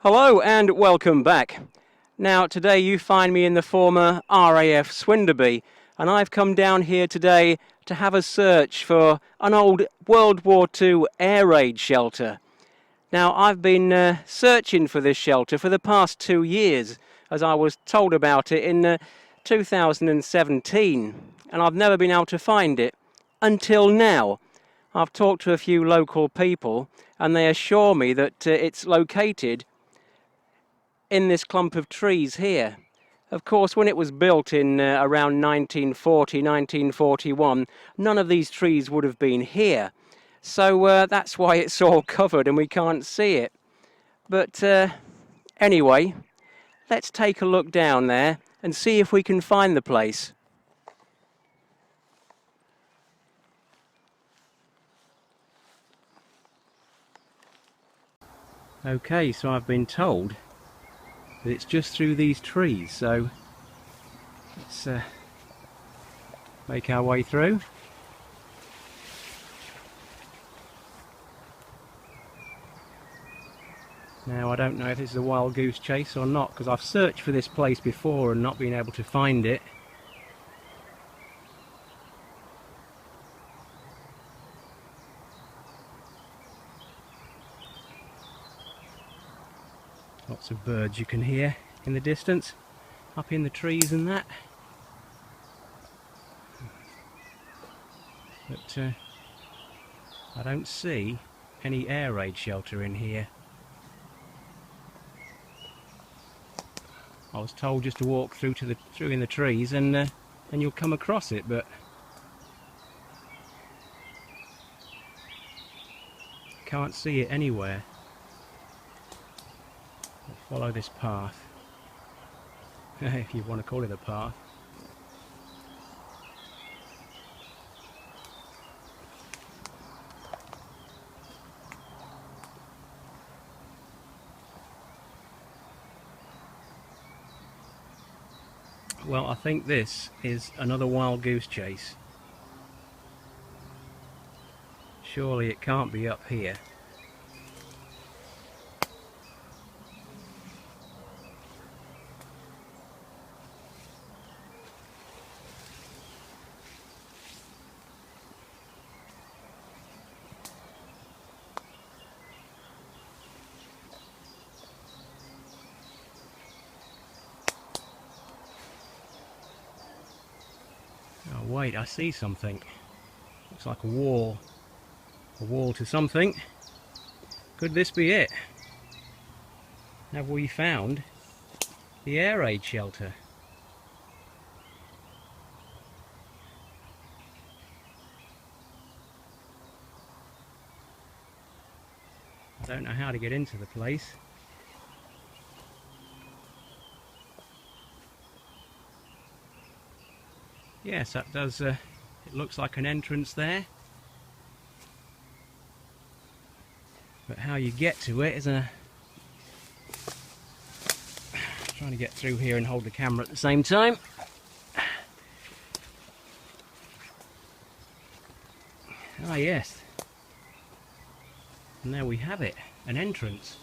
Hello and welcome back. Now today you find me in the former RAF Swinderby, and I've come down here today to have a search for an old World War II air raid shelter. Now I've been searching for this shelter for the past 2 years, as I was told about it in 2017, and I've never been able to find it until now. I've talked to a few local people and they assure me that it's located in this clump of trees here. Of course, when it was built in around 1940, 1941, none of these trees would have been here. So that's why it's all covered and we can't see it. But anyway, let's take a look down there and see if we can find the place. Okay, so I've been told that it's just through these trees, so let's make our way through. Now I don't know if this is a wild goose chase or not, because I've searched for this place before and not been able to find it. Lots of birds you can hear in the distance, up in the trees and that. But I don't see any air raid shelter in here. I was told just to walk through in the trees and you'll come across it, but can't see it anywhere. Follow this path, if you want to call it a path. Well, I think this is another wild goose chase. Surely it can't be up here. Oh wait, I see something. Looks like a wall. A wall to something. Could this be it? Have we found the air raid shelter? I don't know how to get into the place. Yes, that does, it looks like an entrance there. But how you get to it is trying to get through here and hold the camera at the same time. Ah yes. And there we have it, an entrance.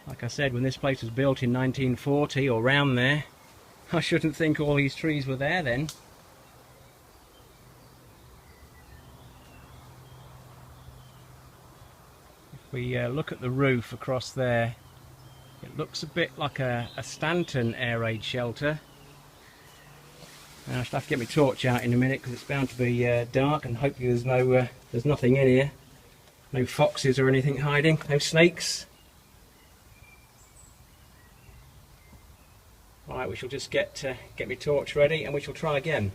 Like I said, when this place was built in 1940 or around there, I shouldn't think all these trees were there then. If we look at the roof across there, it looks a bit like a Stanton air raid shelter. Now I shall have to get my torch out in a minute because it's bound to be dark, and hopefully there's nothing in here. No foxes or anything hiding, no snakes. Right, we shall just get my torch ready and we shall try again.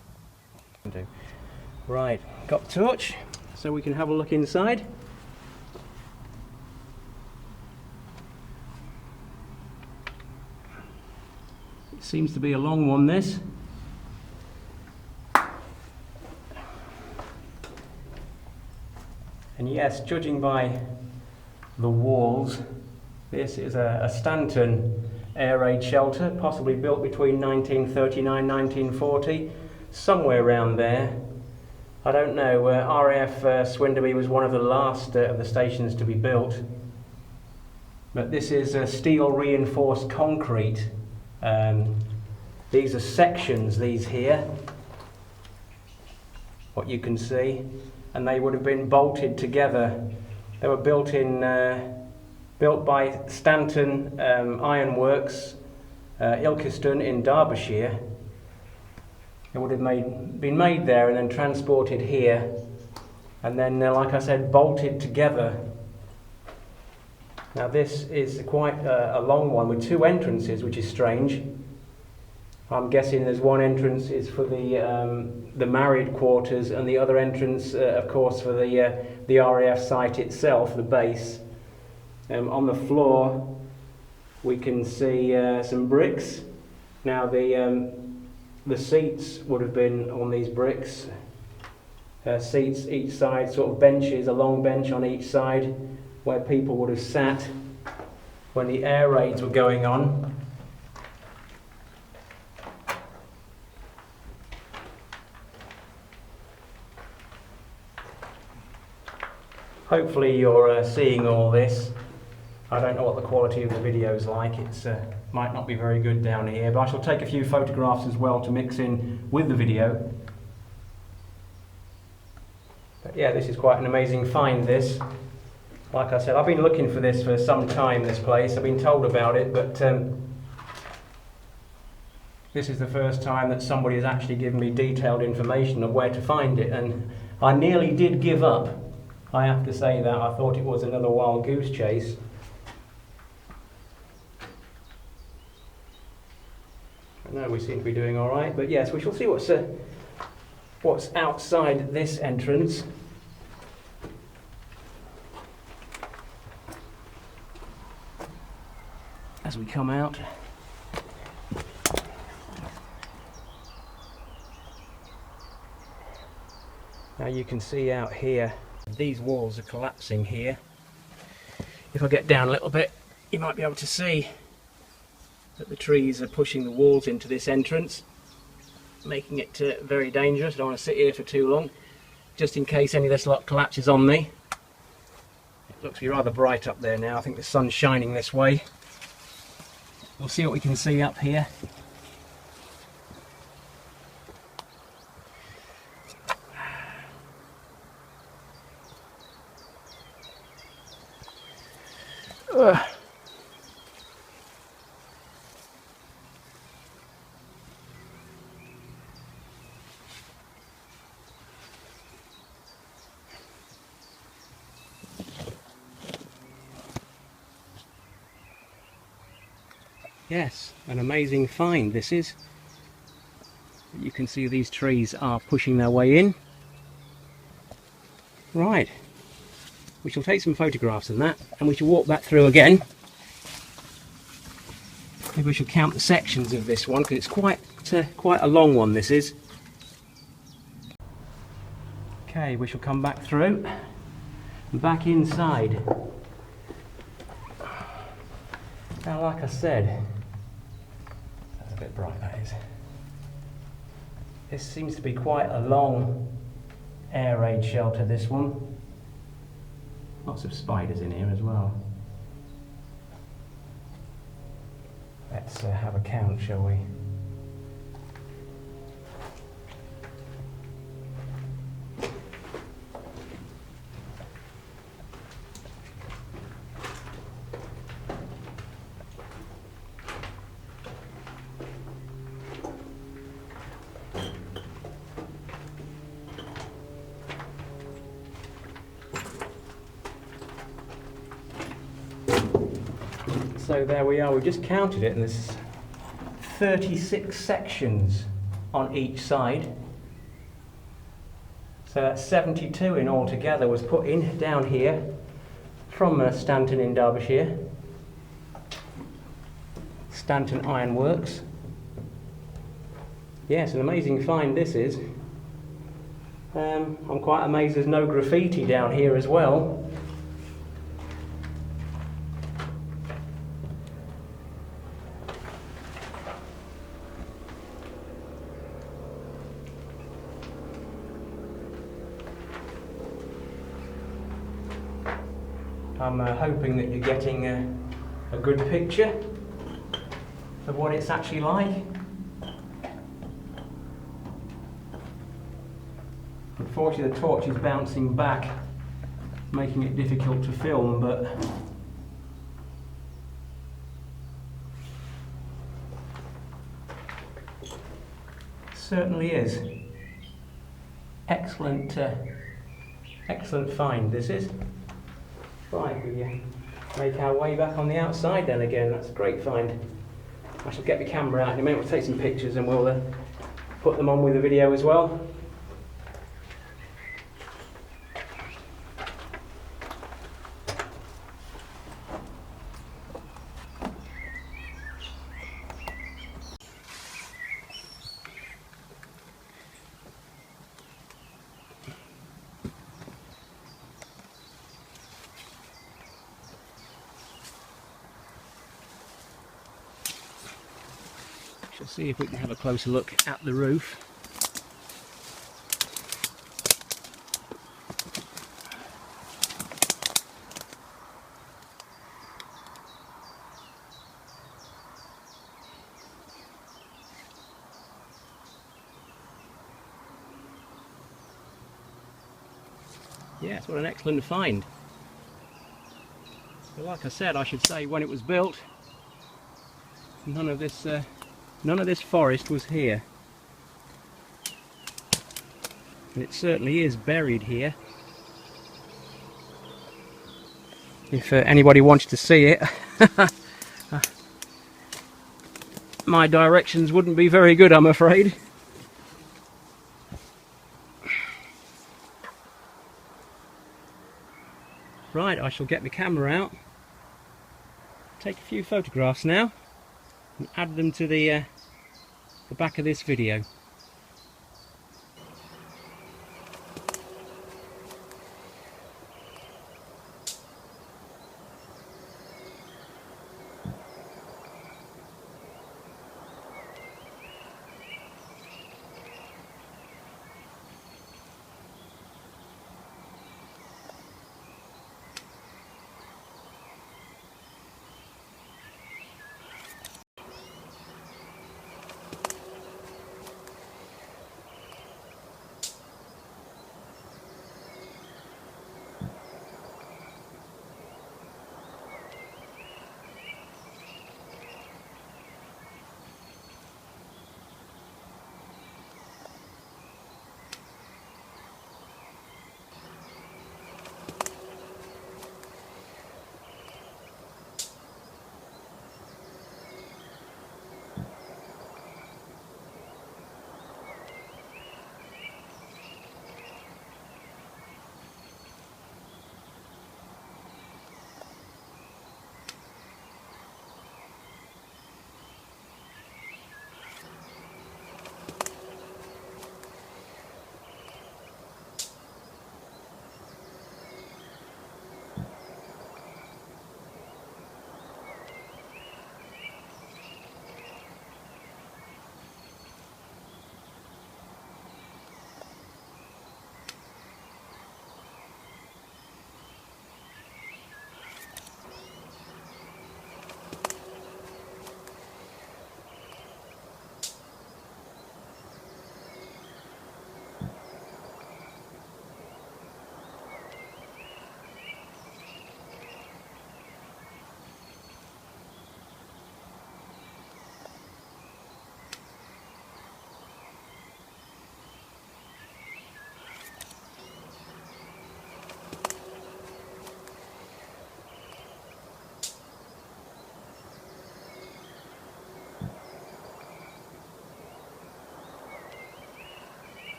Right, got the torch so we can have a look inside. It seems to be a long one, this. And yes, judging by the walls, this is a Stanton air raid shelter, possibly built between 1939 and 1940, somewhere around there. I don't know, RAF Swinderby was one of the last of the stations to be built. But this is steel reinforced concrete. These are sections, these here, what you can see, and they would have been bolted together. They were built by Stanton Iron Works, Ilkeston in Derbyshire. It would have been made there and then transported here, and then, like I said, bolted together. Now this is quite a long one with two entrances, which is strange. I'm guessing there's one entrance is for the married quarters, and the other entrance, of course, for the RAF site itself, the base. On the floor, we can see some bricks. Now the seats would have been on these bricks. Seats each side, sort of benches, a long bench on each side, where people would have sat when the air raids were going on. Hopefully you're seeing all this. I don't know what the quality of the video is like. It's might not be very good down here, but I shall take a few photographs as well to mix in with the video. But yeah, this is quite an amazing find, this. Like I said, I've been looking for this for some time, this place. I've been told about it, but this is the first time that somebody has actually given me detailed information of where to find it, and I nearly did give up. I have to say that. I thought it was another wild goose chase. No, we seem to be doing all right, but yes, we shall see what's outside this entrance. As we come out. Now you can see out here, these walls are collapsing here. If I get down a little bit, you might be able to see that the trees are pushing the walls into this entrance, making it very dangerous. I don't want to sit here for too long, just in case any of this lot collapses on me. It looks to be rather bright up there now. I think the sun's shining this way. We'll see what we can see up here. Yes, an amazing find this is. You can see these trees are pushing their way in. Right, we shall take some photographs of that, and we shall walk that through again. Maybe we shall count the sections of this one, because it's quite a long one, this is. Okay, we shall come back through and back inside. Now, like I said, that's a bit bright, that is. This seems to be quite a long air raid shelter, this one. Lots of spiders in here as well. Let's have a count, shall we? So there we are, we just counted it, and there's 36 sections on each side. So that's 72 in all together was put in down here from Stanton in Derbyshire. Stanton Iron Works. Yes, an amazing find this is. I'm quite amazed there's no graffiti down here as well. I'm hoping that you're getting a good picture of what it's actually like. Unfortunately the torch is bouncing back, making it difficult to film, but it certainly is. Excellent, excellent find this is. Right, we make our way back on the outside then again. That's a great find. I shall get the camera out in a minute, we'll take some pictures and we'll put them on with the video as well. We'll see if we can have a closer look at the roof. Yes, what an excellent find. But like I said, I should say when it was built, none of this forest was here. And it certainly is buried here. If anybody wanted to see it, my directions wouldn't be very good, I'm afraid. Right, I shall get the camera out, take a few photographs now, and add them to the back of this video.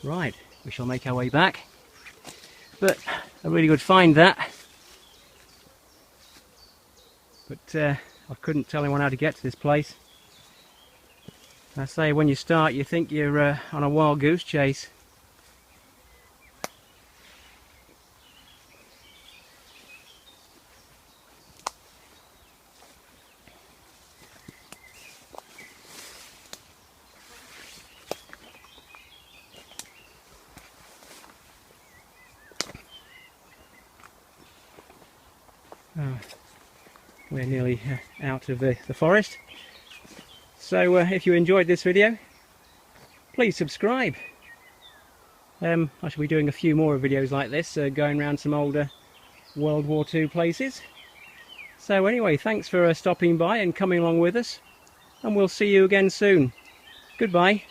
Right, we shall make our way back. But a really good find that. But I couldn't tell anyone how to get to this place. I say, when you start you think you're on a wild goose chase. We're nearly out of the forest. So if you enjoyed this video, please subscribe. I shall be doing a few more videos like this, going around some older World War II places. So anyway, thanks for stopping by and coming along with us, and we'll see you again soon. Goodbye.